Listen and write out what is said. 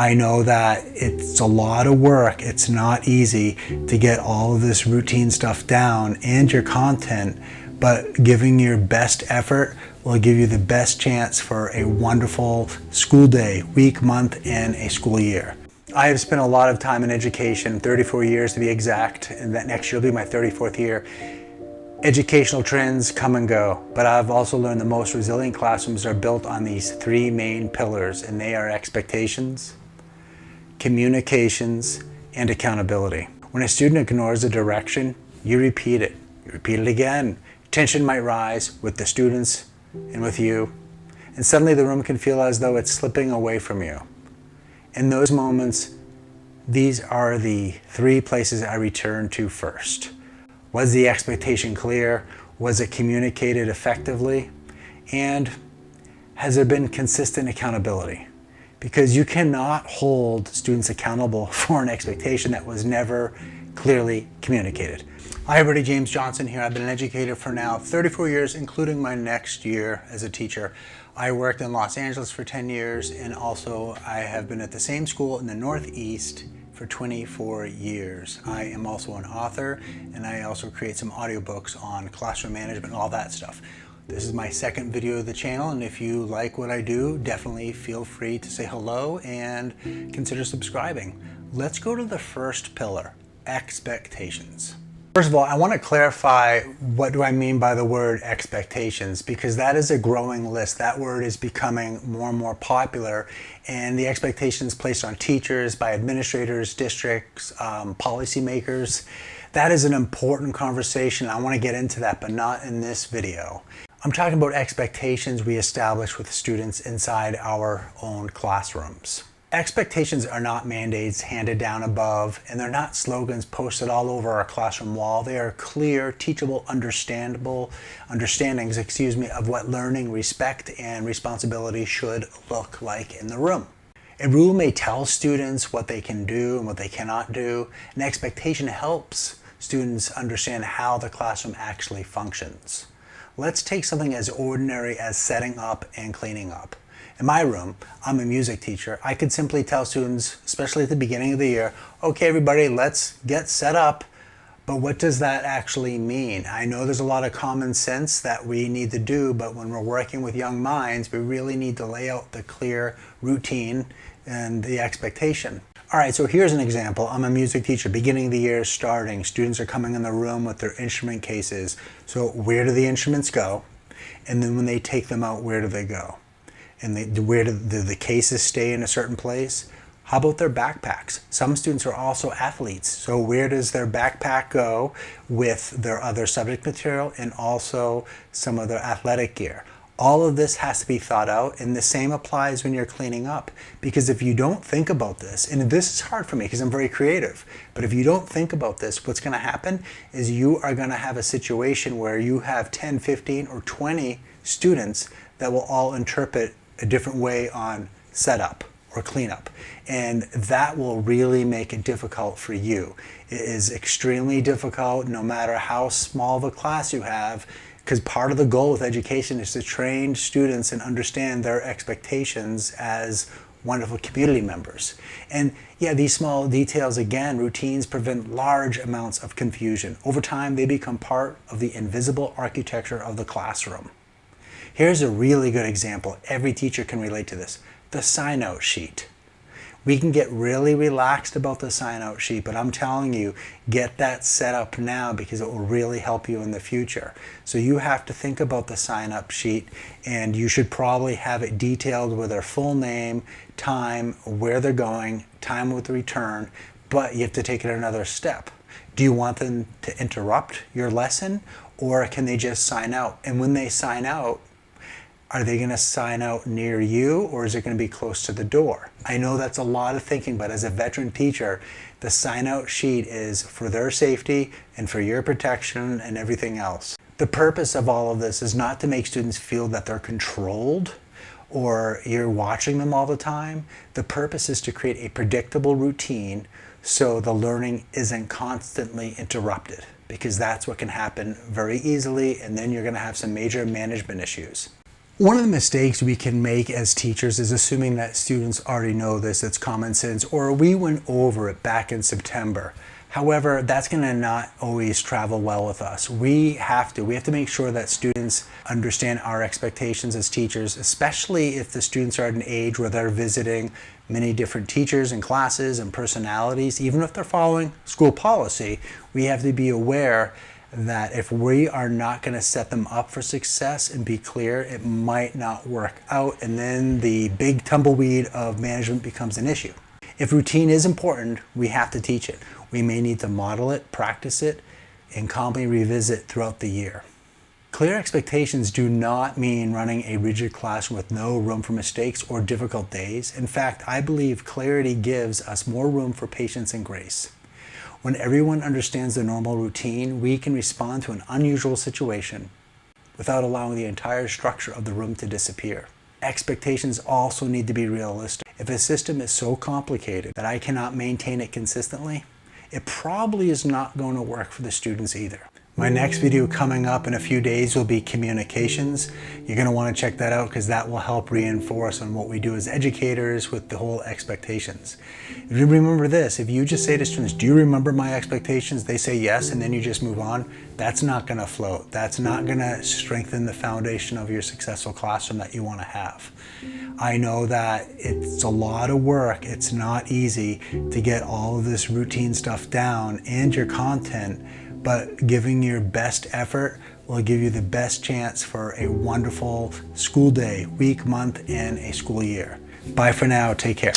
I know that it's a lot of work. It's not easy to get all of this routine stuff down and your content, but giving your best effort will give you the best chance for a wonderful school day, week, month, and a school year. I have spent a lot of time in education, 34 years to be exact, and that next year will be my 34th year. Educational trends come and go, but I've also learned the most resilient classrooms are built on these three main pillars, and they are expectations, communications, and accountability. When a student ignores a direction, you repeat it. You repeat it again. Tension might rise with the students and with you, and suddenly the room can feel as though it's slipping away from you. In those moments, these are the three places I return to first. Was the expectation clear? Was it communicated effectively? And has there been consistent accountability? Because you cannot hold students accountable for an expectation that was never clearly communicated. Hi everybody, James Johnson here. I've been an educator for now 34 years, including my next year as a teacher. I worked in Los Angeles for 10 years, and also I have been at the same school in the Northeast for 24 years. I am also an author, and I also create some audiobooks on classroom management and all that stuff. This is my second video of the channel, and if you like what I do, definitely feel free to say hello and consider subscribing. Let's go to the first pillar, expectations. First of all, I want to clarify what do I mean by the word expectations, because that is a growing list. That word is becoming more and more popular, and the expectations placed on teachers, by administrators, districts, policymakers, that is an important conversation. I want to get into that, but not in this video. I'm talking about expectations we establish with students inside our own classrooms. Expectations are not mandates handed down above, and they're not slogans posted all over our classroom wall. They are clear, teachable, understandings of what learning, respect, and responsibility should look like in the room. A rule may tell students what they can do and what they cannot do. An expectation helps students understand how the classroom actually functions. Let's take something as ordinary as setting up and cleaning up. In my room, I'm a music teacher. I could simply tell students, especially at the beginning of the year, okay everybody, let's get set up. But what does that actually mean? I know there's a lot of common sense that we need to do, but when we're working with young minds, we really need to lay out the clear routine and the expectation. All right, so here's an example. I'm a music teacher, beginning of the year, starting. Students are coming in the room with their instrument cases. So where do the instruments go? And then when they take them out, where do they go? And where do the cases stay in a certain place? How about their backpacks? Some students are also athletes. So where does their backpack go with their other subject material and also some of their athletic gear? All of this has to be thought out, and the same applies when you're cleaning up. Because if you don't think about this, and this is hard for me because I'm very creative, but if you don't think about this, what's going to happen is you are going to have a situation where you have 10, 15, or 20 students that will all interpret a different way on setup or cleanup. And that will really make it difficult for you. It is extremely difficult no matter how small of a class you have, because part of the goal with education is to train students and understand their expectations as wonderful community members. And yeah, these small details, again, routines prevent large amounts of confusion. Over time, they become part of the invisible architecture of the classroom. Here's a really good example. Every teacher can relate to this. The sign-out sheet. We can get really relaxed about the sign-out sheet, but I'm telling you, get that set up now because it will really help you in the future. So you have to think about the sign-up sheet, and you should probably have it detailed with their full name, time, where they're going, time with return, but you have to take it another step. Do you want them to interrupt your lesson, or can they just sign out? And when they sign out, are they going to sign out near you, or is it going to be close to the door? I know that's a lot of thinking, but as a veteran teacher, the sign out sheet is for their safety and for your protection and everything else. The purpose of all of this is not to make students feel that they're controlled or you're watching them all the time. The purpose is to create a predictable routine so the learning isn't constantly interrupted, because that's what can happen very easily, and then you're going to have some major management issues. One of the mistakes we can make as teachers is assuming that students already know this, it's common sense, or we went over it back in September. However, that's going to not always travel well with us. We have to make sure that students understand our expectations as teachers, especially if the students are at an age where they're visiting many different teachers and classes and personalities. Even if they're following school policy, we have to be aware that if we are not going to set them up for success and be clear, it might not work out, and then the big tumbleweed of management becomes an issue. If routine is important, we have to teach it. We may need to model it, practice it, and calmly revisit throughout the year. Clear expectations do not mean running a rigid classroom with no room for mistakes or difficult days. In fact, I believe clarity gives us more room for patience and grace. When everyone understands the normal routine, we can respond to an unusual situation without allowing the entire structure of the room to disappear. Expectations also need to be realistic. If a system is so complicated that I cannot maintain it consistently, it probably is not going to work for the students either. My next video coming up in a few days will be communications. You're going to want to check that out because that will help reinforce on what we do as educators with the whole expectations. Remember this, if you just say to students, do you remember my expectations? They say yes, and then you just move on. That's not going to float. That's not going to strengthen the foundation of your successful classroom that you want to have. I know that it's a lot of work. It's not easy to get all of this routine stuff down and your content, but giving your best effort will give you the best chance for a wonderful school day, week, month, and a school year. Bye for now. Take care.